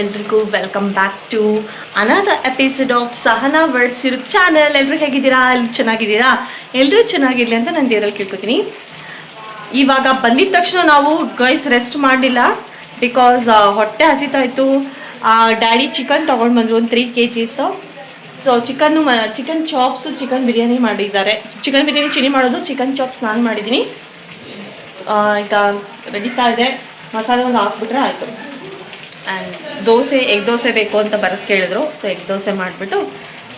ಎಲ್ರಿಗೂ welcome back to another episode of Sahana world syrup channel. ಎಲ್ಲರೂ ಹೇಗಿದ್ದೀರಾ? ಎಲ್ಲರೂ ಚೆನ್ನಾಗಿದ್ದೀರಾ? ಎಲ್ಲರೂ ಚೆನ್ನಾಗಿರಲಿ ಅಂತ ನಾನು ದೇವರಲ್ಲಿ ಕೇಳ್ಕೊತೀನಿ. ಇವಾಗ ಬಂದಿದ ತಕ್ಷಣ ನಾವು ಗೈಸ್ ರೆಸ್ಟ್ ಮಾಡಲಿಲ್ಲ, ಬಿಕಾಸ್ ಹೊಟ್ಟೆ ಹಸಿತಾ ಇತ್ತು. ಡ್ಯಾಡಿ ಚಿಕನ್ ತೊಗೊಂಡು ಬಂದರು, ಒಂದು 3 kg. So chicken chops, chicken biryani ಮಾಡಿದ್ದಾರೆ. ಚಿಕನ್ ಬಿರಿಯಾನಿ ಚಿನಿ ಮಾಡೋದು, ಚಿಕನ್ ಚಾಪ್ಸ್ ನಾನು ಮಾಡಿದ್ದೀನಿ. ಈಗ ರೆಡಿತಾ ಇದೆ, ಮಸಾಲೆ ಒಂದು ಹಾಕ್ಬಿಟ್ರೆ ಆಯಿತು. ಆ್ಯಂಡ್ ದೋಸೆ, ಎಗ್ ದೋಸೆ ಬೇಕು ಅಂತ ಬರೋದು ಕೇಳಿದ್ರು. ಸೊ ಎಗ್ ದೋಸೆ ಮಾಡಿಬಿಟ್ಟು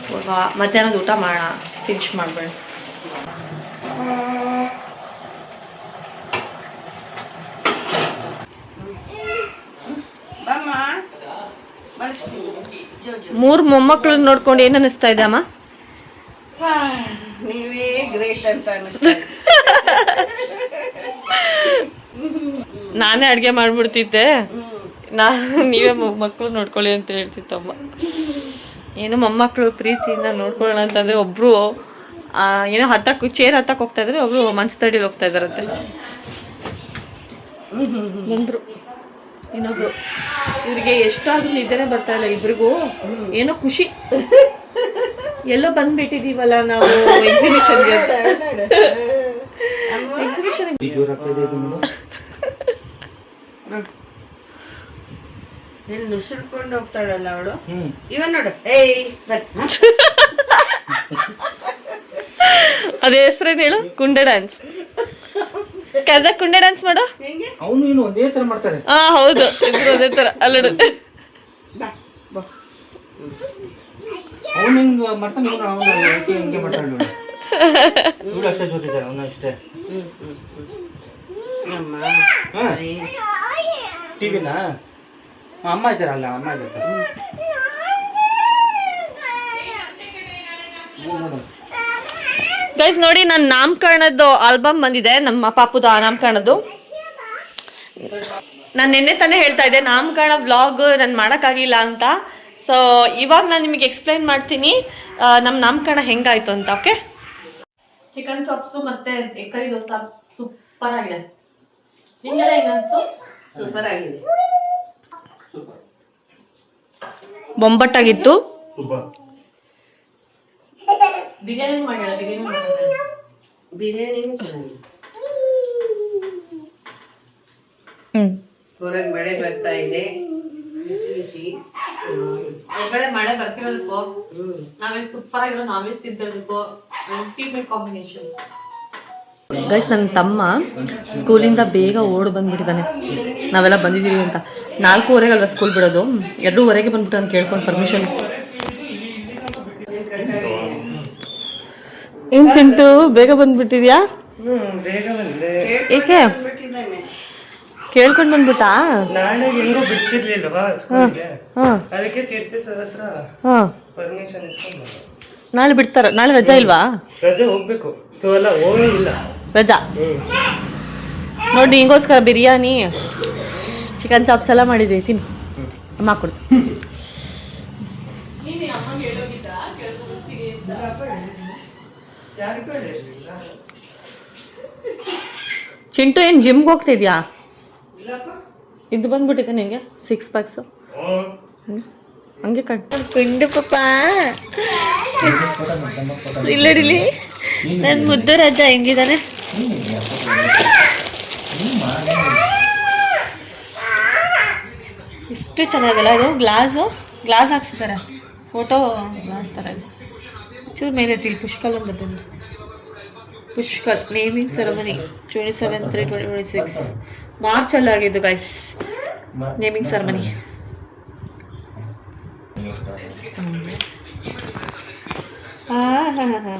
ಇವಾಗ ಮಧ್ಯಾಹ್ನದ ಊಟ ಮಾಡೋಣ, ಫಿನಿಶ್ ಮಾಡಬೇಡ. ಮೂರು ಮೊಮ್ಮಕ್ಕಳು ನೋಡ್ಕೊಂಡು ಏನು ಅನ್ನಿಸ್ತಾ ಇದೆ ಅಮ್ಮ? ನೀವೇ ಗ್ರೇಟ್ ಅಂತ ಅನ್ನಿಸ್ತಾ ಇದೆ. ನಾನೇ ಅಡುಗೆ ಮಾಡ್ಬಿಡ್ತಿದ್ದೆ, ನೀವೇ ಮಕ್ಕಳು ನೋಡ್ಕೊಳ್ಳಿ ಅಂತ ಹೇಳ್ತಿತ್ತಮ್ಮ. ಏನು ಮೊಮ್ಮಕ್ಕಳು ಪ್ರೀತಿಯಿಂದ ನೋಡ್ಕೊಳ್ಳೋಣ ಅಂತಂದರೆ ಒಬ್ಬರು ಏನೋ ಚೇರ್ ಹತ್ತಕ್ಕೆ ಹೋಗ್ತಾ ಇದ್ರೆ, ಒಬ್ಬರು ಮಂಚದಡಿಲಿ ಹೋಗ್ತಾ ಇದ್ದಾರಂತೆ. ಬಂದರು ಇನ್ನೊಬ್ರು. ಇವ್ರಿಗೆ ಎಷ್ಟಾದ್ರೂ ನಿದ್ದೆನೇ ಬರ್ತಾ ಇಲ್ಲ ಇಬ್ರಿಗೂ. ಏನೋ ಖುಷಿ, ಎಲ್ಲೋ ಬಂದ್ಬಿಟ್ಟಿದೀವಲ್ಲ ನಾವು ಎಕ್ಸಿಬಿಷನ್ಗೆ. ಎಲ್ಲಿ ನುಸುಳ್ಕೊಂಡು ಹೋಗ್ತಾಳಲ್ಲ ಅವಳು. ಇವನ್ ನೋಡು, ಅದೇ ಹೆಸರೇನು ಹೇಳು? ಕುಂಡೆ ಡ್ಯಾನ್ಸ್. ಕರೆದ ಕುಂಡೆ ಡ್ಯಾನ್ಸ್ ಮಾಡು. ಅವನು ಏನು ಒಂದೇ ತರ ಮಾಡ್ತಾರೆ. ಹೌದು, ಇಬ್ರು ಅದೇ ತರ ಅಲ್ಲಡು. ಅವನು ಹಿಂಗೆ ಮಾಡ್ತಾನೆ, ಅವನು ಹಿಂಗೆ ಮಾಡ್ತಾಳೆ ನೋಡಿ. ಇವಳು ಅಷ್ಟೇ ಜೊತಿದ್ದಾರೆ, ಅವನು ಅಷ್ಟೇ. ಟಿವಿನಾ ಅಮ್ಮ ಇದ್ದಾರಲ್ಲ, ಅಮ್ಮ ಇದ್ದಾರೆ. ಗೈಸ್ ನೋಡಿ, ನನ್ನ ನಾಮಕರಣದ್ದು ಆಲ್ಬಮ್ ಬಂದಿದೆ, ನಮ್ಮ ಪಾಪುದು ನಾಮಕರಣದ್ದು. ನಾನು ನಿನ್ನೆ ತಾನೇ ಹೇಳ್ತಾ ಇದ್ದೆ ನಾಮಕರಣ ವ್ಲಾಗ್ ನಾನು ಮಾಡೋಕ್ಕಾಗಿಲ್ಲ ಅಂತ. ಸೊ ಇವಾಗ ನಾನು ನಿಮಗೆ ಎಕ್ಸ್ಪ್ಲೈನ್ ಮಾಡ್ತೀನಿ ನಮ್ಮ ನಾಮಕರಣ ಹೆಂಗಾಯ್ತು ಅಂತ. ಓಕೆ, ಚಿಕನ್ ಚಾಪ್ಸು ಮತ್ತೆ ಎಗ್ ಕರಿ ದೋಸೆ ಸೂಪರ್ ಆಗಿದೆ. ನಿಮ್ಗೆಲ್ಲ ಹೆಂಗನ್ನಿಸ್ತು? ಸೂಪರ್ ಆಗಿದೆ, ಬೊಂಬಟ್ಟಾಗಿತ್ತು. ಬಿರಿಯಾನಿ ಮಾಡಿಲ್ಲ, ಬಿರಿಯಾನಿ ಚೆನ್ನಾಗಿದೆ. ಹೊರಗೆ ಮಳೆ ಬರ್ತಾ ಇದೆ, ಬಿಸಿ ಬಿಸಿ. ಹೊರಗಡೆ ಮಳೆ ಬರ್ತಿರೋದಕ್ಕೂ ನಾವೇನು ಸೂಪರ್ ಆಗಿರೋ ನಾನ್ ವೆಜ್ ತಿಂತಿರೋದಕ್ಕೂ ಅಲ್ಟಿಮೇಟ್ ಕಾಂಬಿನೇಷನ್. ಗೈಸ್, ನನ್ನ ತಮ್ಮ ಸ್ಕೂಲಿಂದ ಬೇಗ ಓಡ್ ಬಂದ್ಬಿಟ್ಟಿದ್ದಾನೆ, ನಾವೆಲ್ಲ ಬಂದಿದ್ದೀವಿ ಅಂತ. 4:15 ಅಲ್ವಾ ಸ್ಕೂಲ್ ಬಿಡೋದು, 2:15 ಬಂದ್ಬಿಟ್ಟು ನಾನು ಕೇಳ್ಕೊಂಡು ಪರ್ಮಿಷನ್. ಏನ್ ಚಿಂಟು ಬೇಗ ಬಂದ್ಬಿಟ್ಟಿದ್ಯಾ? ಏಕೆ ಕೇಳ್ಕೊಂಡ್ ಬಂದ್ಬಿಟ್ಟಾ? ನಾಳೆ ಹೆಂಗೋ ಬಿಡ್ತಿರ್ಲಿಲ್ವಾ ಸ್ಕೂಲ್ಗೆ, ಅದಕ್ಕೆ ತೀರ್ಥ ಸರ್ ಹತ್ರ ಪರ್ಮಿಷನ್ ಇಸ್ಕೊಂಡು ಬಂದೆ. ನಾಳೆ ಬಿಡ್ತಾರ? ನಾಳೆ ರಜಾ ಇಲ್ವಾ? ರಜೆ ಹೋಗ್ಬೇಕು, ಅಲ್ಲ ಹೋಗೇ ಇಲ್ಲ ರಜಾ. ನೋಡಿ, ಹಿಂಗೋಸ್ಕರ ಬಿರಿಯಾನಿ ಚಿಕನ್ ಚಾಪ್ಸ್ ಎಲ್ಲ ಮಾಡಿದ್ದೀವಿ, ತಿನ್ನು. ಅಮ್ಮ ಕೊಡು. ಚಿಂಟು ಏನು ಜಿಮ್ಗೆ ಹೋಗ್ತಿದ್ಯಾ? ಇದು ಬಂದ್ಬಿಟ್ಟಿದೆ ನಿನಗೆ 6 ಪ್ಯಾಕ್ಸು ಹಂಗೆ ಪಿಂಡು ಪಾಪ. ಇಲ್ಲಡಿಲಿ ನನ್ನ ಮುದ್ದು ರಾಜ ಹೆಂಗಿದ್ದಾನೆ. ಇಷ್ಟು ಚೆನ್ನಾಗಲ್ಲ ಇದು. ಗ್ಲಾಸ್ ಹಾಕ್ಸಿದ್ದಾರೆ, ಫೋಟೋ ಗ್ಲಾಸ್ ಥರ ಇದೆ. ಚೂರು ಮೇಲೆ ಎತ್ತಿಲ್ಲ. ಪುಷ್ಕಲ್ ಅಂತ ಬಂದಿದೆ. ಪುಷ್ಕಲ್ ನೇಮಿಂಗ್ ಸೆರೆಮನಿ 27/3/2026 ಮಾರ್ಚಲ್ಲಿ ಆಗಿದ್ದು ಗೈಸ್, ನೇಮಿಂಗ್ ಸೆರೆಮನಿ.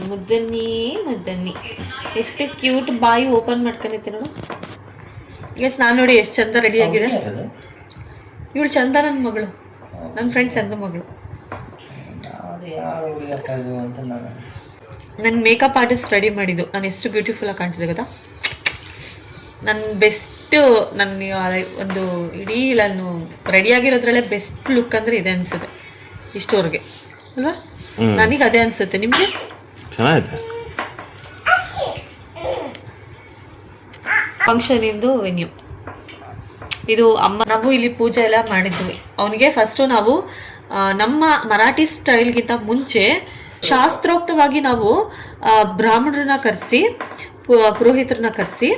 ಮುದ್ದನ್ನಿ ಎಷ್ಟು ಕ್ಯೂಟ್ ಬಾಯಿ ಓಪನ್ ಮಾಡ್ಕೊಂಡಿದ್ದೆ ನೋಡು. ಎಸ್, ನಾನು ನೋಡಿ ಎಷ್ಟು ಚಂದ ರೆಡಿ ಆಗಿದೆ. ಇವಳು ಚಂದ, ನನ್ನ ಮಗಳು, ನನ್ನ ಫ್ರೆಂಡ್ ಚಂದ ಮಗಳು. ನನ್ನ ಮೇಕಪ್ ಆರ್ಟಿಸ್ಟ್ ರೆಡಿ ಮಾಡಿದ್ದು. ನಾನು ಎಷ್ಟು ಬ್ಯೂಟಿಫುಲ್ಲಾಗಿ ಕಾಣಿಸಿದೆ ಗೊತ್ತಾ? ನನ್ನ ಬೆಸ್ಟು, ನನ್ನ ಒಂದು ಇಡೀ ನಾನು ರೆಡಿಯಾಗಿರೋದ್ರಲ್ಲೇ ಬೆಸ್ಟ್ ಲುಕ್ ಅಂದರೆ ಇದೆ ಅನಿಸುತ್ತೆ ಇಷ್ಟೋರ್ಗೆ, ಅಲ್ವಾ? ನನಗೆ ಅದೇ ಅನಿಸುತ್ತೆ. ನಿಮಗೆ? ಚೆನ್ನಾಗಿದೆ. ಫಂಕ್ಷನಿಂದು ವೆನ್ಯೂ ಇದು ಅಮ್ಮ ನಾವು ಇಲ್ಲಿ ಪೂಜೆ ಎಲ್ಲ ಮಾಡಿದ್ವಿ. ಅವನಿಗೆ ಫಸ್ಟು ನಾವು ನಮ್ಮ ಮರಾಠಿ ಸ್ಟೈಲ್ಗಿಂತ ಮುಂಚೆ ಶಾಸ್ತ್ರೋಕ್ತವಾಗಿ ನಾವು ಬ್ರಾಹ್ಮಣರನ್ನ ಕರೆಸಿ ಪುರೋಹಿತರನ್ನ ಕರೆಸಿ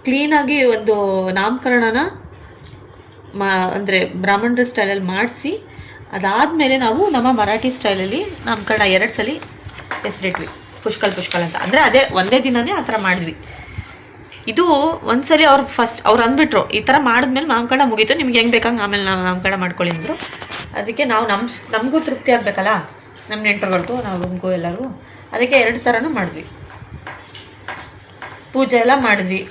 ಕ್ಲೀನಾಗಿ ಒಂದು ನಾಮಕರಣನ ಅಂದರೆ ಬ್ರಾಹ್ಮಣರ ಸ್ಟೈಲಲ್ಲಿ ಮಾಡಿಸಿ ಅದಾದಮೇಲೆ ನಾವು ನಮ್ಮ ಮರಾಠಿ ಸ್ಟೈಲಲ್ಲಿ ನಾಮಕರಣ 2 ಸಲ ಹೆಸರಿಟ್ವಿ, ಪುಷ್ಕಲ್ ಅಂತ. ಅಂದರೆ ಅದೇ ಒಂದೇ ದಿನನೇ ಆ ಥರ ಮಾಡಿದ್ವಿ. ಇದು ಒಂದ್ಸಲಿ ಅವ್ರು ಅಂದ್ಬಿಟ್ರು ಈ ಥರ ಮಾಡಿದ್ಮೇಲೆ ನಾಮಕರಣ ಮುಗೀತು, ನಿಮ್ಗೆ ಹೆಂಗೆ ಬೇಕಂಗೆ ಆಮೇಲೆ ನಾವು ನಾಮಕರಣ ಮಾಡ್ಕೊಳ್ಳಿ ಅಂದರು. ಅದಕ್ಕೆ ನಾವು ನಮಗೂ ತೃಪ್ತಿ ಆಗಬೇಕಲ್ಲ, ನಮ್ಮ ನೆಂಟರುಗಳಿಗೂ ನಮಗೂ ಎಲ್ಲರಿಗೂ. ಅದಕ್ಕೆ 2 ಥರನೂ ಮಾಡಿದ್ವಿ. ಪೂಜೆ ಎಲ್ಲ ಮಾಡಿದ್ವಿ.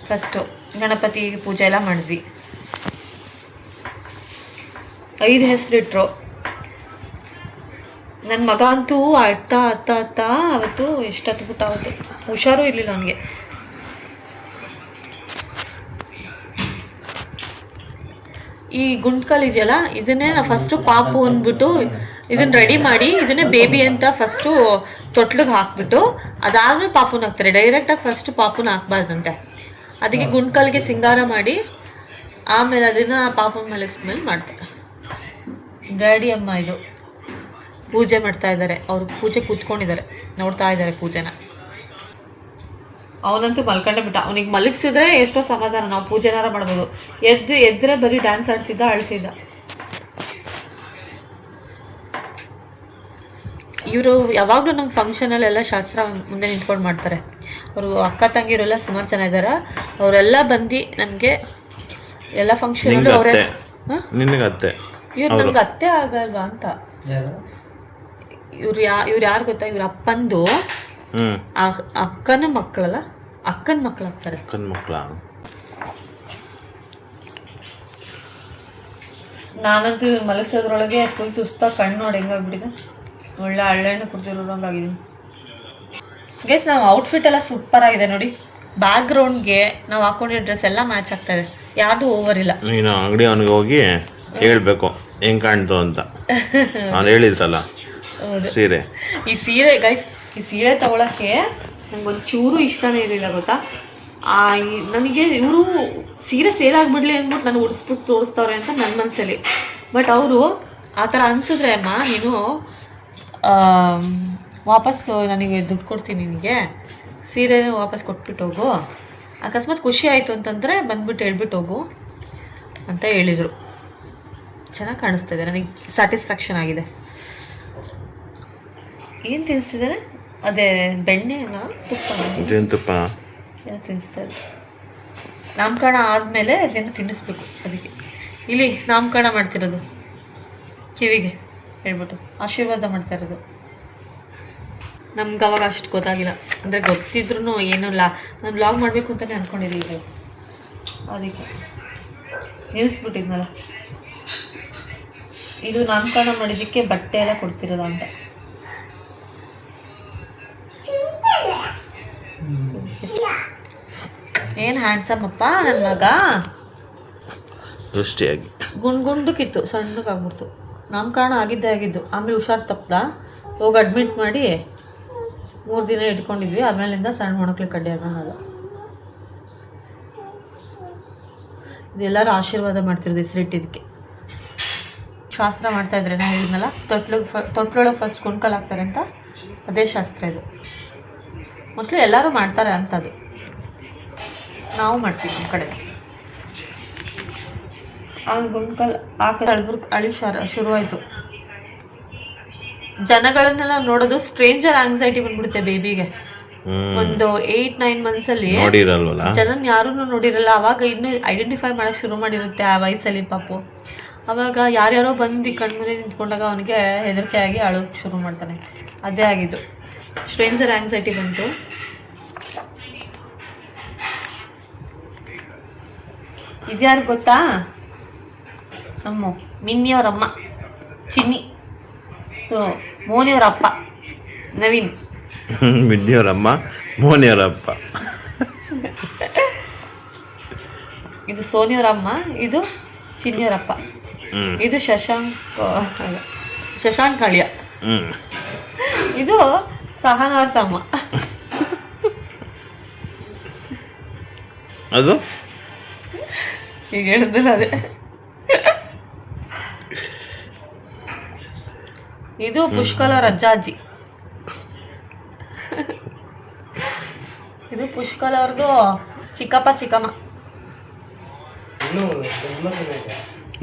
ಫಸ್ಟು ಗಣಪತಿ ಪೂಜೆ ಎಲ್ಲ ಮಾಡಿದ್ವಿ. 5 ಹೆಸರಿಟ್ರು. ನನ್ನ ಮಗ ಅಂತೂ ಅಳ್ತಾ ಅವತ್ತು ಎಷ್ಟೊತ್ತು ಬಿಟ್ಟು ಅವತ್ತು ಹುಷಾರೂ ಇರಲಿಲ್ಲ ಅವನಿಗೆ. ಈ ಗುಂಡ್ಕಲ್ ಇದೆಯಲ್ಲ, ಇದನ್ನೇ ನಾವು ಫಸ್ಟು ಪಾಪು ಅಂದ್ಬಿಟ್ಟು ಇದನ್ನ ರೆಡಿ ಮಾಡಿ ಇದನ್ನೇ ಬೇಬಿ ಅಂತ ಫಸ್ಟು ತೊಟ್ಲಿಗೆ ಹಾಕ್ಬಿಟ್ಟು ಅದಾದ್ಮೇಲೆ ಪಾಪುನ ಹಾಕ್ತಾರೆ. ಡೈರೆಕ್ಟಾಗಿ ಫಸ್ಟು ಪಾಪುನ ಹಾಕ್ಬಾರ್ದಂತೆ. ಅದಕ್ಕೆ ಗುಂಡ್ಕಲ್ಗೆ ಸಿಂಗಾರ ಮಾಡಿ ಆಮೇಲೆ ಅದನ್ನು ಪಾಪುನ ಮಲಗಿಸ್ಮೇಲೆ ಮಾಡ್ತಾರೆ. ಡ್ಯಾಡಿ ಅಮ್ಮ ಇದು ಪೂಜೆ ಮಾಡ್ತಾ ಇದ್ದಾರೆ. ಅವರು ಪೂಜೆ ಕೂತ್ಕೊಂಡಿದ್ದಾರೆ, ನೋಡ್ತಾ ಇದ್ದಾರೆ ಪೂಜೆನ. ಅವನಂತೂ ಮಲ್ಕೊಂಡೆ ಬಿಟ್ಟ. ಅವನಿಗೆ ಮಲಗಿಸಿದ್ರೆ ಎಷ್ಟೋ ಸಮಾಧಾನ, ನಾವು ಪೂಜೆನಾರ ಮಾಡ್ಬೋದು. ಎದ್ರೆ ಬರೀ ಡ್ಯಾನ್ಸ್ ಆಡ್ತಿದ್ದ, ಅಳ್ತಿದ್ದ. ಇವರು ಯಾವಾಗಲೂ ನಮ್ಮ ಫಂಕ್ಷನಲ್ಲೆಲ್ಲ ಶಾಸ್ತ್ರ ಮುಂದೆ ನಿಂತ್ಕೊಂಡು ಮಾಡ್ತಾರೆ. ಅವರು ಅಕ್ಕ ತಂಗಿರೆಲ್ಲ ಸುಮಾರು ಜನ ಇದ್ದಾರೆ. ಅವರೆಲ್ಲ ಬಂದು ನನಗೆ ಎಲ್ಲ ಫಂಕ್ಷನಲ್ಲೂ ಅವರೇ ಇವ್ರು ನಂಗೆ ಅತ್ತೆ ಆಗಲ್ವಾ ಅಂತ. ಇವ್ರು ಯಾರು ಗೊತ್ತಾ, ಇವ್ರ ಅಪ್ಪಂದು ಅಕ್ಕನ ಮಕ್ಕಳಲ್ಲ, ಅಕ್ಕನ ಮಕ್ಕಳು ಆಗ್ತಾರೆ. ನಾನಂತೂ ಇವ್ರು ಮಲಗಿಸೋದ್ರೊಳಗೆ ಫುಲ್ ಸುಸ್ತಾಗಿ ಕಣ್ಣು ನೋಡಿ ಹೆಂಗಾಗ್ಬಿಟ್ಟಿದೆ. ಒಳ್ಳೆ ಹಳ್ಳೆಣ್ಣು ಕುಡ್ದಿರೋದಂಗಾಗಿದೆ. ಗೈಸ್, ನಾವು ಔಟ್ಫಿಟ್ ಎಲ್ಲ ಸೂಪರ್ ಆಗಿದೆ ನೋಡಿ. ಬ್ಯಾಕ್ ಗ್ರೌಂಡ್ಗೆ ನಾವು ಹಾಕೊಂಡಿರೋ ಡ್ರೆಸ್ ಎಲ್ಲ ಮ್ಯಾಚ್ ಆಗ್ತಾ ಇದೆ, ಯಾರ್ದು ಓವರ್ ಇಲ್ಲ. ನೀನು ಅಂಗಡಿ ಅವನಿಗೆ ಹೋಗಿ ಹೇಳ್ಬೇಕು ಹೆಂಗ್ ಕಾಣ್ತು ಅಂತ. ನಾನು ಹೇಳಿದ್ರಲ್ಲ ಸೀರೆ, ಈ ಸೀರೆ ಗೈಸ್, ಈ ಸೀರೆ ತಗೊಳಕ್ಕೆ ನಂಗೊಂದು ಚೂರು ಇಷ್ಟನೇ ಇರಲಿಲ್ಲ ಗೊತ್ತಾ. ನನಗೆ ಇವರು ಸೀರೆ ಸೇಲ್ ಆಗಿಬಿಡ್ಲಿ ಅಂದ್ಬಿಟ್ಟು ನಾನು ಉಡಿಸ್ಬಿಟ್ಟು ತೋರಿಸ್ತವ್ರೆ ಅಂತ ನನ್ನ ಮನಸ್ಸಲ್ಲಿ. ಬಟ್ ಅವರು ಆ ಥರ ಅನಿಸಿದ್ರೆ, ಅಮ್ಮ ನೀನು ವಾಪಸ್ಸು ನನಗೆ ದುಡ್ಡು ಕೊಡ್ತೀನಿ, ನಿನಗೆ ಸೀರೆನ ವಾಪಸ್ ಕೊಟ್ಬಿಟ್ಟು ಹೋಗು, ಅಕಸ್ಮಾತ್ ಖುಷಿ ಆಯಿತು ಅಂತಂದರೆ ಬಂದ್ಬಿಟ್ಟು ಹೇಳ್ಬಿಟ್ಟು ಹೋಗು ಅಂತ ಹೇಳಿದರು. ಚೆನ್ನಾಗಿ ಕಾಣಿಸ್ತಿದೆ, ನನಗೆ ಸ್ಯಾಟಿಸ್ಫ್ಯಾಕ್ಷನ್ ಆಗಿದೆ. ಏನು ತಿನ್ನಿಸ್ತಿದ್ದಾರೆ? ಅದೇ ಬೆಣ್ಣೆನ ತುಪ್ಪ ಏನೋ ತಿನ್ನಿಸ್ತಾರೆ. ನಾಮಕರಣ ಆದಮೇಲೆ ಅದೇನು ತಿನ್ನಿಸ್ಬೇಕು. ಅದಕ್ಕೆ ಇಲ್ಲಿ ನಾಮಕರಣ ಮಾಡ್ತಿರೋದು, ಕಿವಿಗೆ ಹೇಳ್ಬಿಟ್ಟು ಆಶೀರ್ವಾದ ಮಾಡ್ತಾ ಇರೋದು. ನಮ್ಗೆ ಅವಾಗ ಅಷ್ಟು ಗೊತ್ತಾಗಿಲ್ಲ, ಅಂದರೆ ಗೊತ್ತಿದ್ರೂ ಏನೂ ಇಲ್ಲ. ನಾನು ವ್ಲಾಗ್ ಮಾಡಬೇಕು ಅಂತಲೇ ಅಂದ್ಕೊಂಡಿದ್ದೀವಿ, ಅದಕ್ಕೆ ನಿಲ್ಲಿಸ್ಬಿಟ್ಟಿದ್ನಲ್ಲ. ಇದು ನಾಮಕರಣ ಮಾಡಿದ್ದಕ್ಕೆ ಬಟ್ಟೆ ಎಲ್ಲ ಕೊಡ್ತಿರೋದು ಅಂತ. ಏನು ಹ್ಯಾಂಡ್ಸಮ್ ಅಪ್ಪ ನನ್ನ ಮಗ. ದೃಷ್ಟಿಯಾಗಿ ಗುಂಡ್ಗುಂಡಕ್ಕಿತ್ತು, ಸಣ್ಣಗಾಗ್ಬಿಡ್ತು. ನಾಮಕರಣ ಆಗಿದ್ದು. ಆಮೇಲೆ ಹುಷಾರು ತಪ್ಪದ ಹೋಗಿ ಅಡ್ಮಿಟ್ ಮಾಡಿ 3 ದಿನ ಇಟ್ಕೊಂಡಿದ್ವಿ. ಆಮೇಲಿಂದ ಸಣ್ಣ ಮೊಣಕ್ಲಿ ಕಡ್ಡಿ ಆಗೋದು. ಇದೆಲ್ಲರೂ ಆಶೀರ್ವಾದ ಮಾಡ್ತಿರೋದು ಹೆಸರಿಟ್ಟಿದ್ದಕ್ಕೆ. ಶಾಸ್ತ್ರ ಮಾಡ್ತಾಯಿದ್ರೆ ನಾನು ಹೇಳಿದ್ನಲ್ಲ, ತೊಟ್ಲೊಳಗೆ ಫಸ್ಟ್ ಕುಣ್ಕಲ್ ಹಾಕ್ತಾರೆ ಅಂತ, ಅದೇ ಶಾಸ್ತ್ರ ಇದು. ಮೋಸ್ಟ್ಲಿ ಎಲ್ಲರೂ ಮಾಡ್ತಾರೆ ಅಂಥದ್ದು, ನಾವು ಮಾಡ್ತೀವಿ ನಮ್ಮ ಕಡೆ. ಗುಂಡ್ಕಲ್ ಅಳಿ ಶುರುವಾಯಿತು. ಜನಗಳನ್ನೆಲ್ಲ ನೋಡೋದು ಸ್ಟ್ರೇಂಜರ್ ಆಂಗ್ಸೈಟಿ ಬಂದ್ಬಿಡುತ್ತೆ ಬೇಬಿಗೆ. ಒಂದು 8-9 ಮಂತ್ಸಲ್ಲಿ ಜನ ಯಾರೂ ನೋಡಿರಲ್ಲ. ಅವಾಗ ಇನ್ನೂ ಐಡೆಂಟಿಫೈ ಮಾಡೋಕ್ಕೆ ಶುರು ಮಾಡಿರುತ್ತೆ ಆ ವಯಸ್ಸಲ್ಲಿ ಪಾಪು. ಅವಾಗ ಯಾರ್ಯಾರೋ ಬಂದು ಕಣ್ಮುಂದೆ ನಿಂತ್ಕೊಂಡಾಗ ಅವನಿಗೆ ಹೆದರಿಕೆ ಆಗಿ ಅಳೋಕ್ಕೆ ಶುರು ಮಾಡ್ತಾನೆ. ಅದೇ ಆಗಿದ್ದು, ಸ್ಟ್ರೇಂಜರ್ ಆಂಗ್ಸೈಟಿ ಬಂತು. ಇದ್ಯಾರು ಗೊತ್ತಾ? ನಮ್ಮ ಮಿನ್ನಿಯವರಮ್ಮ ಚಿನ್ನಿ, ಮೋನಿಯವರ ಅಪ್ಪ ನವೀನ್. ಮಿನ್ನಿಯವರಮ್ಮ ಮೋನಿಯವರಪ್ಪ. ಇದು ಸೋನಿಯವರಮ್ಮ, ಇದು ಚಿನ್ನಿಯವರಪ್ಪ. ಇದು ಶಶಾಂಕ್ ಅಳಿಯ. ಇದು ಸಹನಾರ್ ತಮ್ಮ. ಅದು ಈಗ ಹೇಳಿದ್ನಲ್ಲ ಅದೇ. ಇದು ಪುಷ್ಕಲ ರಜ್ಜಾಜಿ. ಇದು ಪುಷ್ಕಲ ಅವ್ರದ್ದು ಚಿಕ್ಕಪ್ಪ ಚಿಕ್ಕಮ್ಮ.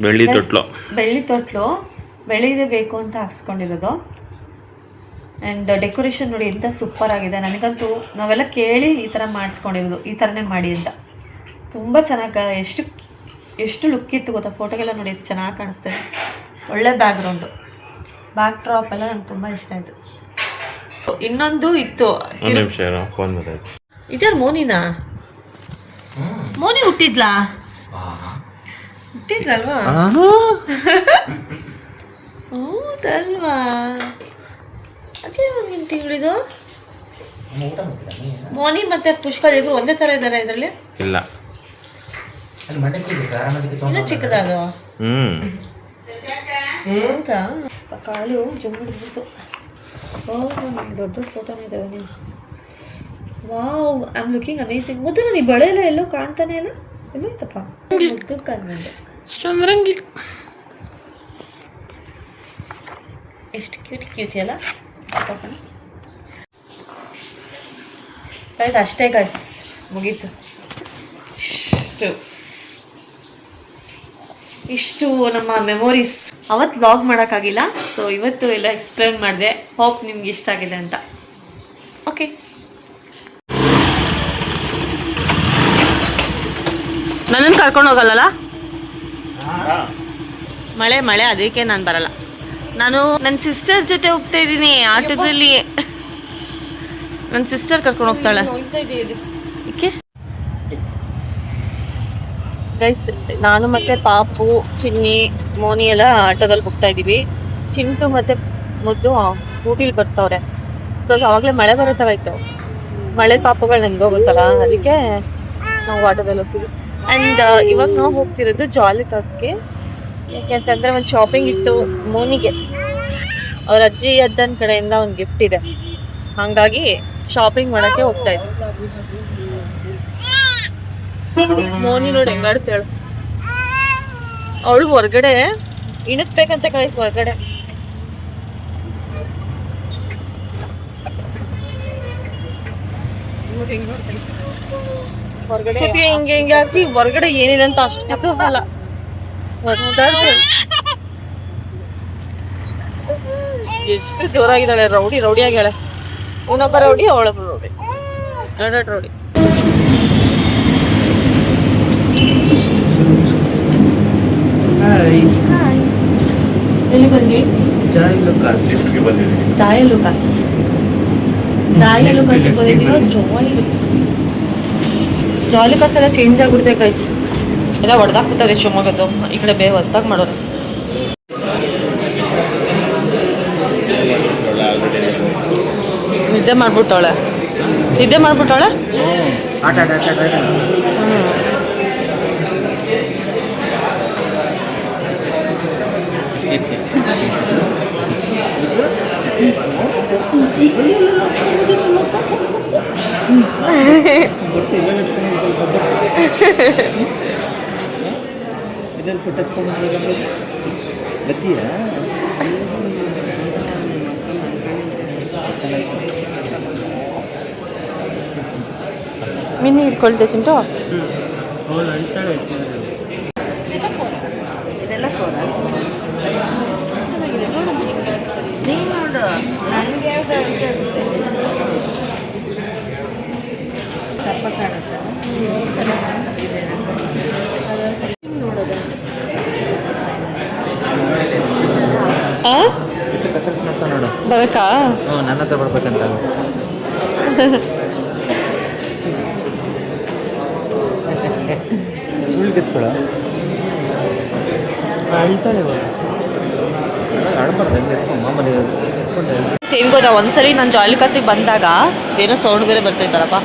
ಬೆಳ್ಳಿ ತೊಟ್ಲು. ಬೆಳ್ಳಿ ತೊಟ್ಲು, ಬೆಳ್ಳಿದೆ ಬೇಕು ಅಂತ ಹಾಕ್ಸ್ಕೊಂಡಿರೋದು. ಆ್ಯಂಡ್ ಡೆಕೋರೇಷನ್ ನೋಡಿ ಎಂಥ ಸೂಪರ್ ಆಗಿದೆ. ನನಗಂತೂ ನಾವೆಲ್ಲ ಕೇಳಿ ಈ ಥರ ಮಾಡಿಸ್ಕೊಂಡಿರೋದು, ಈ ಥರನೇ ಮಾಡಿ ಅಂತ. ತುಂಬ ಚೆನ್ನಾಗಿ ಎಷ್ಟು ಲುಕ್ ಇತ್ತು ಗೊತ್ತಾ. ಫೋಟೋಗೆಲ್ಲ ನೋಡಿ ಎಷ್ಟು ಚೆನ್ನಾಗಿ ಕಾಣಿಸ್ತದೆ. ಒಳ್ಳೆ ಬ್ಯಾಕ್ಗ್ರೌಂಡು, ಬ್ಯಾಕ್ ಡ್ರಾಪ್ ಎಲ್ಲ ನಂಗೆ ತುಂಬ ಇಷ್ಟ ಆಯಿತು. ಇನ್ನೊಂದು ಇತ್ತು. ಫೋನ್ ಬರ್ತೈತೆ. ಇದ್ಯಾರು ಮೋನಿನಾ? ಮೋನಿ ಹುಟ್ಟಿದ್ಲಾ? ಹುಟ್ಟಿದ್ಲಲ್ವಾ? ಹೌದಲ್ವಾ? ಅದೇ ಒಂದು ತಿಂಗಳಿದು. ಮೋನಿ ಮತ್ತೆ ಪುಷ್ಕಲ್ ಇಬ್ರು ಒಂದೇ ಥರ ಇದ್ದಾರೆ ಇದರಲ್ಲಿ. ಇಲ್ಲ ಇನ್ನೂ ಚಿಕ್ಕದಾಗ. ಹೌದಾ? ಕಾಲು ಜುಮ್ಮಿಡ್ಬಿಡ್ತು. ದೊಡ್ಡ ಫೋಟೋನೇ ಇದ್ದಾವೆ ನೀವು. Wow, I am looking amazing. ಮುದ್ದು ನೋಡಿ ಬಳೆ ಎಲ್ಲ ಎಲ್ಲೋ ಕಾಣ್ತಾನೆ ಇಲ್ಲ. ಎಲ್ಲೋಯ್ತಪ್ಪ ಮುದ್ದು ಕಾಣ್ಬಂಡೆ. ಎಷ್ಟು ಕ್ಯೂಟಿ ಅಲ್ಲ ಗೈಸ್. ಅಷ್ಟೇ ಗೈಸ್, ಮುಗೀತು. ಇಷ್ಟು ನಮ್ಮ ಮೆಮೊರೀಸ್. ಅವತ್ತು ವ್ಲಾಗ್ ಮಾಡೋಕ್ಕಾಗಿಲ್ಲ, ಸೊ ಇವತ್ತು ಎಲ್ಲ ಎಕ್ಸ್ಪ್ಲೇನ್ ಮಾಡಿದೆ. ಹೋಪ್ ನಿಮ್ಗೆ ಇಷ್ಟ ಆಗಿದೆ ಅಂತ. ಓಕೆ, ನನ್ನನ್ನು ಕರ್ಕೊಂಡು ಹೋಗಲ್ಲಲ್ಲ? ಮಳೆ ಅದಕ್ಕೆ ನಾನು ಬರಲ್ಲ. ನಾನು ನನ್ನ ಸಿಸ್ಟರ್ ಜೊತೆ ಹೋಗ್ತಾ ಇದ್ದೀನಿ ಆಟೋದಲ್ಲಿ. ನನ್ನ ಸಿಸ್ಟರ್ ಕರ್ಕೊಂಡು ಹೋಗ್ತಾಳೆ. ಓಕೆ ಗೈಸ್, ನಾನು ಮತ್ತೆ ಪಾಪು, ಚಿನ್ನಿ, ಮೋನಿ ಎಲ್ಲ ಆಟೋದಲ್ಲಿ ಹೋಗ್ತಾ ಇದ್ದೀವಿ. ಚಿಂಟು ಮತ್ತೆ ಮುದ್ದು ಊಟಿಲಿ ಬರ್ತಾವ್ರೆ. ಬಿಕಾಸ್ ಆವಾಗಲೇ ಮಳೆ ಬರುತ್ತವಾಯ್ತು. ಮಳೆ ಪಾಪುಗಳು ನಂಗೆ ಹೋಗುತ್ತಲ್ಲ, ಅದಕ್ಕೆ ನಾವು ಆಟೋದಲ್ಲಿ ಹೋಗ್ತೀವಿ. ಆ್ಯಂಡ್ ಇವಾಗ ನಾವು ಹೋಗ್ತಿರೋದು ಜಾಲಿಕಾಸ್ಗೆ. ಯಾಕೆಂತಂದರೆ ಒಂದು ಶಾಪಿಂಗ್ ಇತ್ತು ಮೋನಿಗೆ. ಅವ್ರ ಅಜ್ಜಿ ಅಜ್ಜನ ಕಡೆಯಿಂದ ಒಂದು ಗಿಫ್ಟ್ ಇದೆ, ಹಾಗಾಗಿ ಶಾಪಿಂಗ್ ಮಾಡೋಕ್ಕೆ ಹೋಗ್ತಾ ಇದ್ವಿ. ಮೋನಿ ನೋಡಿ ಹೆಂಗಾಡ್ತೇಳು. ಅವಳು ಹೊರಗಡೆ ಇಣಕ್ಬೇಕಂತ ಕಳಿಸ್ ಹೊರಗಡೆ. ಹೊರಗಡೆ ಹಿಂಗೆ ಹಾಕಿ ಹೊರಗಡೆ ಏನಿದೆ ಅಂತ ಅಷ್ಟು ಅಲ್ಲ. ಎಷ್ಟು ಜೋರಾಗಿದ್ದಾಳೆ. ರೌಡಿ ಆಗ್ಯಾಳೆ. ಇನ್ನೊಬ್ಬ ರೌಡಿ, ಅವಳೊಬ್ಬ ರೌಡಿ, ಎರಡು ರೌಡಿ. ಎಲ್ಲಿ ಬಂದ್ವಿ? ಜಾಯ್ ಲುಕಾಸ್ ಬಂದಿದ್ದೀವಿ. ಜಾಯ್ ಲುಕಾಸ್ ಎಲ್ಲ ಚೇಂಜ್ ಆಗ್ಬಿಡ್ತೆ ಗೈಸ್. ಎಲ್ಲ ಹೊಡೆದಾಕ್ಬಿಡ್ತಾರೆ ಶಿವಮೊಗ್ಗದ್ದು. ಈ ಕಡೆ ಬೇರೆ ಹೊಸ್ದಾಗಿ ಮಾಡೋರು. ನಿದ್ದೆ ಮಾಡ್ಬಿಟ್ಟವಳೆ. ಮಿನಿ ಇಟ್ಕೊಳ್ತೆ ಚಿಂಟು. ಇದೆಲ್ಲ ಫೋನ ನೀನು ನೋಡು. ನನಗೆ ತಪ್ಪ ಕಾಣುತ್ತೆ. ಬರಬೇಕಾ? ನನ್ನ ಹತ್ರ ಬರ್ಬೇಕಂತ. ಉಳ್ಗೆತ್ಕೊಳ ಅಳ್ತಾಳೆ. ಸೇಮ್ ಗೊತ್ತಾ, ಒಂದ್ಸರಿ ನಾನು ಜಾಲಿಕಾಸಿಗೆ ಬಂದಾಗ ಏನೋ ಸೌಂಡ್ ಬೇರೆ ಬರ್ತಾಯಿದ್ದಾರಪ್ಪ.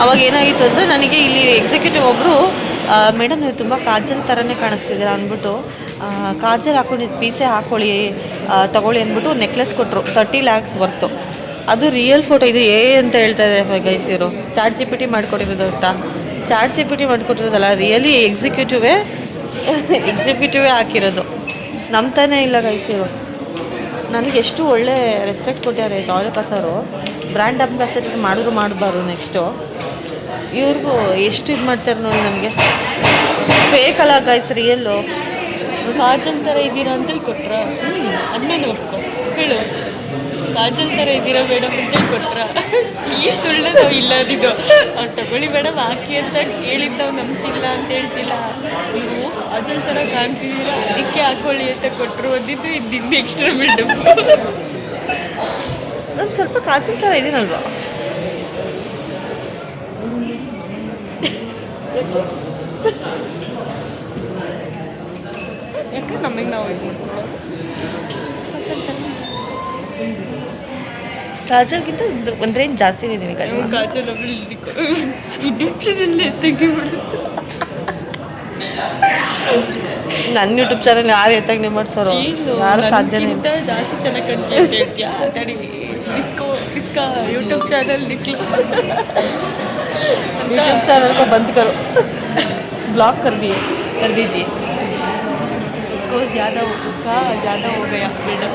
ಅವಾಗ ಏನಾಗಿತ್ತು ಅಂದರೆ, ನನಗೆ ಇಲ್ಲಿ ಎಕ್ಸಿಕ್ಯೂಟಿವ್ ಒಬ್ಬರು ಮೇಡಮ್ ನೀವು ತುಂಬ ಕಾಜಲ್ ಥರನೇ ಕಾಣಿಸ್ತಿದ್ದೀರಾ ಅಂದ್ಬಿಟ್ಟು ಕಾಜಲ್ ಹಾಕೊಂಡಿದ್ದು ಪೀಸೆ ಹಾಕ್ಕೊಳ್ಳಿ ತಗೊಳ್ಳಿ ಅಂದ್ಬಿಟ್ಟು ನೆಕ್ಲೆಸ್ ಕೊಟ್ಟರು. 30 lakhs ವರ್ತು. ಅದು ರಿಯಲ್ ಫೋಟೋ. ಇದು ಅಂತ ಹೇಳ್ತಾ ಇದ್ದಾರೆ ಗೈಸ್. ಇವರು ಚಾಟ್ GPT ಮಾಡ್ಕೊಡಿರೋದು ಅಂತ. ಚಾಟ್ ಜಿ ಪಿ ಟಿ ಮಾಡಿಕೊಟ್ಟಿರೋದಲ್ಲ, ರಿಯಲಿ ಎಕ್ಸಿಕ್ಯೂಟಿವೇ ಹಾಕಿರೋದು. ನಂಬ್ತಾನೆ ಇಲ್ಲ ಗೈಸಿರು. ನನಗೆ ಎಷ್ಟು ಒಳ್ಳೆ ರೆಸ್ಪೆಕ್ಟ್ ಕೊಟ್ಟಾರೆ ಜಾಲಿಕ ಸರು. ಬ್ರ್ಯಾಂಡ್ ಅಂಬಾಸಿಡರ್ ಮಾಡಿದ್ರು ಮಾಡಬಾರ್ದು. ನೆಕ್ಸ್ಟು ಇವ್ರಿಗೂ ಎಷ್ಟು ಇದು ಮಾಡ್ತಾರೆ ನೋಡಿ. ನನಗೆ ಫೇಕ್ ಅಲ್ಲ ಗೈಸ್, ರಿಯಲ್ಲು. ಕಾಜಲ್ ಥರ ಇದ್ದೀರಾ ಅಂತೇಳಿ ಕೊಟ್ರ, ಅದನ್ನೇ ನೋಡ್ಕೊ ಹೇಳು. ಕಾಜಲ್ ಥರ ಇದ್ದೀರಾ ಮೇಡಮ್ ಅಂತೇಳಿ ಕೊಟ್ರ. ಈ ಸುಳ್ಳು ನಾವು ಇಲ್ಲದಿದ್ದು ಅವ್ರು ತಗೊಳ್ಳಿ ಮೇಡಮ್ ಹಾಕಿ ಅಂತ ಹೇಳಿದ್ದು ನಾವು ನಂಬ್ತಿಲ್ಲ ಅಂತ ಹೇಳ್ತಿಲ್ಲ. ನೀವು ಕಾಜಲ್ ಥರ ಕಾಣ್ತಿದ್ದೀರಾ ಅದಕ್ಕೆ ಹಾಕೊಳ್ಳಿ ಅಂತ ಕೊಟ್ಟರು. ಒಂದಿದ್ದು ಇದ್ದಿದ್ದು ಎಕ್ಸ್ಟ್ರಾ ಮೇಡಮ್. ನಾನು ಸ್ವಲ್ಪ ಕಾಜಲ್ ಥರ ಇದ್ದೀನಲ್ವಾ? ಯಾಕೆ ನಮಗೆ ನಾವು ಇದು ಕಾಜಲ್ಗಿಂತ ಒಂದು ರೇಂಜ್ ಜಾಸ್ತಿನೇ ಇದ್ದೀನಿ. ಕಾಜಲ್ ನನ್ನ ಯೂಟ್ಯೂಬ್ ಚಾನಲ್ ಯಾರು ಎತ್ತಾಗ ಮಾಡ್ಸೋರು? ಯಾರು ಸಾಧ್ಯನೇ ಇಲ್ಲ. ಜಾಸ್ತಿ ಚೆನ್ನಾಗಿ ಕಾಣ್ತೀಯ ಅಂತ ಹೇಳ್ತೀಯಾ? ತಡಿ, इसका यूट्यूब चैनल निकला, यूट्यूब चैनल को बंद करो, ब्लॉक कर दीजिए उसको. उसका ज़्यादा हो गया मैडम.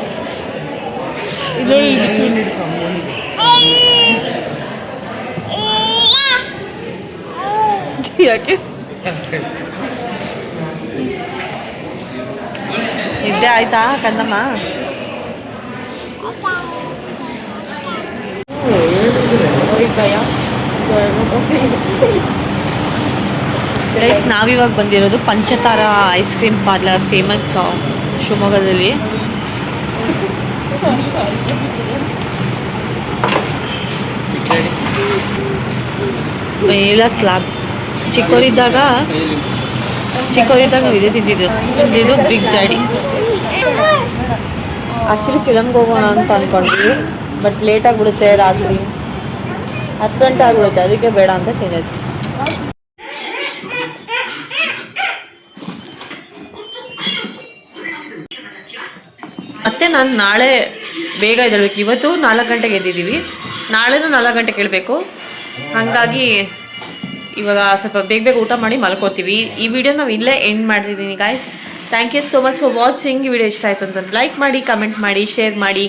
ಯಾಕೆ ನಿದ್ದೆ ಆಯ್ತಾ ಕಂದಮ್ಮ? ಗೈಸ್, ನಾವಿವಾಗ ಬಂದಿರೋದು ಪಂಚತಾರ ಐಸ್ ಕ್ರೀಮ್ ಪಾರ್ಲರ್, ಫೇಮಸ್ ಶಿವಮೊಗ್ಗದಲ್ಲಿ. ಎಲ್ಲ ಸ್ಲಾಬ್. ಚಿಕ್ಕವರಿದ್ದಾಗ ಇದೇ ತಿಂದಿದ್ದು. ಇದು ಬಿಗ್ ಡ್ಯಾಡಿ. ಆ್ಯಕ್ಚುಲಿ ಫಿಲಮ್ಗೆ ಹೋಗೋಣ ಅಂತ ಅಂದ್ಕೊಂಡ್ವಿ, ಬಟ್ ಲೇಟ್ ಆಗಿಬಿಡುತ್ತೆ, ರಾತ್ರಿ 10 ಗಂಟೆ ಆಗಿಬಿಡುತ್ತೆ, ಅದಕ್ಕೆ ಬೇಡ ಅಂತ ಚೇಂಜ್ ಆಯ್ತು. ಮತ್ತೆ ನಾನು ನಾಳೆ ಬೇಗ ಎದ್ದೇಳಬೇಕು. ಇವತ್ತು 4 ಗಂಟೆಗೆ ಎದ್ದಿದ್ದೀವಿ, ನಾಳೆನೂ 4 ಗಂಟೆಗೆ ಏಳಬೇಕು. ಹಾಗಾಗಿ ಇವಾಗ ಸ್ವಲ್ಪ ಬೇಗ ಊಟ ಮಾಡಿ ಮಲ್ಕೋತೀವಿ. ಈ ವಿಡಿಯೋ ನಾವು ಇಲ್ಲೇ ಎಂಡ್ ಮಾಡ್ತಿದ್ದೀನಿ guys. Thank you so much for watching. ಈ ವಿಡಿಯೋ ಇಷ್ಟ ಆಯಿತು ಅಂತಂದ್ರೆ ಲೈಕ್ ಮಾಡಿ, ಕಮೆಂಟ್ ಮಾಡಿ, ಶೇರ್ ಮಾಡಿ,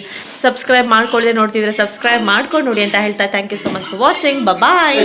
ಸಬ್ಸ್ಕ್ರೈಬ್ ಮಾಡ್ಕೊಳ್ಳದೆ ನೋಡ್ತಿದ್ರೆ ಸಬ್ಸ್ಕ್ರೈಬ್ ಮಾಡ್ಕೊಂಡು ನೋಡಿ ಅಂತ ಹೇಳ್ತಾ thank you so much for watching. Bye.